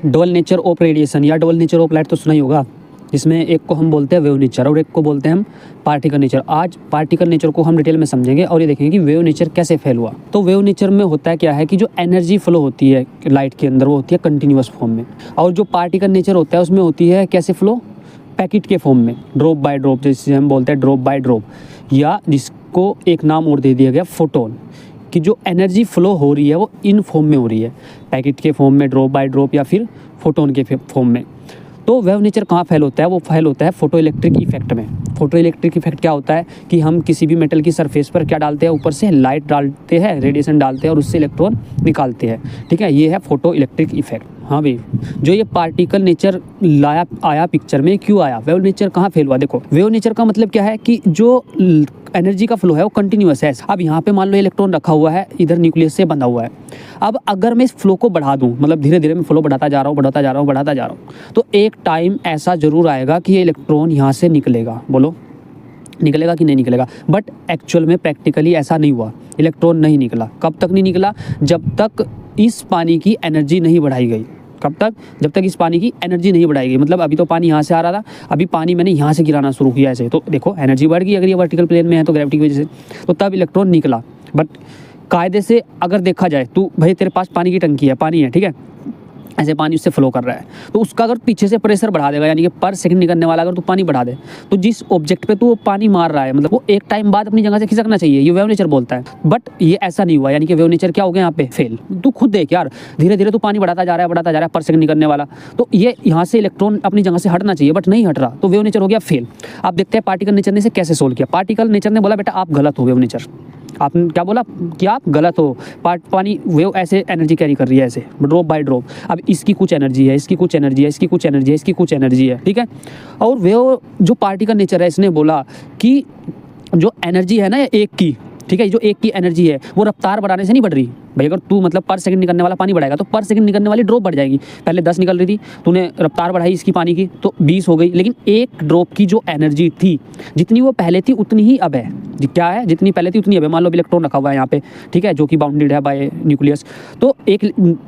Double nature of radiation या double nature of light तो सुना ही होगा, जिसमें एक को हम बोलते हैं वेव नेचर और एक को बोलते हैं हम पार्टिकल नेचर। आज पार्टिकल नेचर को हम डिटेल में समझेंगे और ये देखेंगे कि वेव नेचर कैसे फेल हुआ। तो वेव नेचर में होता है क्या है कि जो एनर्जी फ्लो होती है लाइट के अंदर वो होती है कंटिन्यूअस फॉर्म में, और जो पार्टिकल नेचर होता है उसमें होती है कैसे फ्लो, पैकेट के फॉर्म में, ड्रॉप बाय ड्रॉप, जैसे हम बोलते हैं ड्रॉप बाय ड्रॉप, या जिसको एक नाम और दे दिया गया फोटोन, कि जो एनर्जी फ्लो हो रही है वो इन फॉर्म में हो रही है, पैकेट के फॉर्म में, ड्रॉप बाय ड्रॉप, या फिर फोटोन के फॉर्म में। तो वेव नेचर कहाँ फेल होता है, वो फेल होता है फोटो इलेक्ट्रिक इफेक्ट में। फोटो इलेक्ट्रिक इफेक्ट क्या होता है कि हम किसी भी मेटल की सरफेस पर क्या डालते हैं, ऊपर से लाइट डालते हैं, रेडिएशन डालते हैं और उससे इलेक्ट्रॉन निकालते हैं, ठीक है, ये है फोटो इलेक्ट्रिक इफेक्ट। हाँ भाई, जो ये पार्टिकल नेचर आया पिक्चर में, क्यों आया, वेव नेचर कहाँ फेल हुआ। देखो वेव नेचर का मतलब क्या है कि जो एनर्जी का फ्लो है वो कंटिन्यूअस है। अब यहाँ पे मान लो इलेक्ट्रॉन रखा हुआ है, इधर न्यूक्लियस से बंधा हुआ है। अब अगर मैं इस फ्लो को बढ़ा दूँ, मतलब धीरे धीरे मैं फ्लो बढ़ाता जा रहा हूँ, तो एक टाइम ऐसा जरूर आएगा कि ये इलेक्ट्रॉन यहाँ से निकलेगा। बोलो निकलेगा कि नहीं निकलेगा। बट एक्चुअल में प्रैक्टिकली ऐसा नहीं हुआ, इलेक्ट्रॉन नहीं निकला। कब तक नहीं निकला, जब तक इस पानी की एनर्जी नहीं बढ़ाई गई। कब तक, जब तक इस पानी की एनर्जी नहीं बढ़ाई गई। मतलब अभी तो पानी यहाँ से आ रहा था, अभी पानी मैंने यहाँ से गिराना शुरू किया ऐसे, तो देखो एनर्जी बढ़ गई अगर ये वर्टिकल प्लेन में है तो ग्रेविटी की वजह से, तो तब इलेक्ट्रॉन निकला। बट कायदे से अगर देखा जाए तो भाई तेरे पास पानी की टंकी है, पानी है, ठीक है, ऐसे पानी उससे फ्लो कर रहा है, तो उसका अगर पीछे से प्रेशर बढ़ा देगा, यानी कि पर सेकंड निकलने वाला अगर तू पानी बढ़ा दे, तो जिस ऑब्जेक्ट पे तू वो पानी मार रहा है, मतलब वो एक टाइम बाद अपनी जगह से खिसकना चाहिए, ये वेव नेचर बोलता है। बट ये ऐसा नहीं हुआ, यानी कि वेव नेचर क्या हो गया यहाँ पे फेल। तू खुद देख यार, धीरे धीरे तू पानी बढ़ाता जा रहा है पर सेकंड निकलने वाला, तो ये यहाँ से इलेक्ट्रॉन अपनी जगह से हटना चाहिए बट नहीं हट रहा, तो वेव नेचर हो गया फेल। आप देखते हैं पार्टिकल नेचर ने इसे कैसे सोल्व किया। पार्टिकल नेचर ने बोला बेटा आप गलत हो, वेव नेचर आपने क्या बोला कि आप गलत हो, पानी वेव ऐसे एनर्जी कैरी कर रही है, ऐसे ड्रॉप बाय ड्रॉप। अब इसकी कुछ एनर्जी है, इसकी कुछ एनर्जी है, इसकी कुछ एनर्जी है, इसकी कुछ एनर्जी है, ठीक है। और वेव जो पार्टिकल नेचर है इसने बोला कि जो एनर्जी है ना एक की, ठीक है, जो एक की एनर्जी है वो रफ्तार बढ़ाने से नहीं बढ़ रही भाई। अगर तू मतलब पर सेकंड निकलने वाला पानी बढ़ाएगा तो पर सेकंड निकलने वाली ड्रॉप बढ़ जाएगी। पहले 10 निकल रही थी, तूने रफ्तार बढ़ाई इसकी पानी की तो 20 हो गई, लेकिन एक ड्रॉप की जो एनर्जी थी जितनी वो पहले थी उतनी ही अब है। क्या है, जितनी पहले थी उतनी अब है। मान लो इलेक्ट्रॉन रखा हुआ है यहाँ पे, ठीक है, जो कि बाउंडेड है बाय न्यूक्लियस, तो एक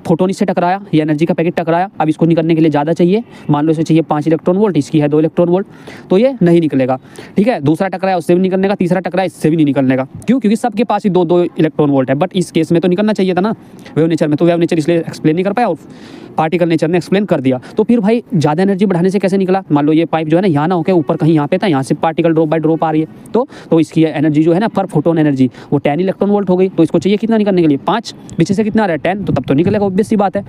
फोटोन इससे टकराया, ये एनर्जी का पैकेट टकराया। अब इसको निकलने के लिए ज़्यादा चाहिए, मान लो इसे चाहिए 5 इलेक्ट्रॉन वोल्ट, इसकी है 2 इलेक्ट्रॉन वोल्ट, तो ये नहीं निकलेगा, ठीक है। दूसरा टकराया, उससे भी निकलने का, तीसरा टकराया, इससे भी नहीं निकलने का। क्यों, क्योंकि सबके पास ही 2-2 इलेक्ट्रॉन वोल्ट है। बट इस केस में तो निकलना चाहिए था ना वेव नेचर में, तो वेव नेचर इसलिए एक्सप्लेन नहीं कर पाया और पार्टिकल नेचर ने एक्सप्लेन कर दिया। तो फिर भाई ज़्यादा एनर्जी बढ़ाने से कैसे निकला। मान लो ये पाइप जो है ना यहाँ ना होकर ऊपर कहीं यहाँ पे था, यहाँ से पार्टिकल ड्रॉप बाय ड्रॉप आ रही है, तो इसकी एनर्जी जो है ना पर फोटोन एनर्जी वो 10 इलेक्ट्रॉन वोल्ट हो गई। तो इसको चाहिए कितना निकलने के लिए 5, पीछे से कितना आ रहा है 10, तो तब तो निकलेगा, ऑब्वियस सी बात है।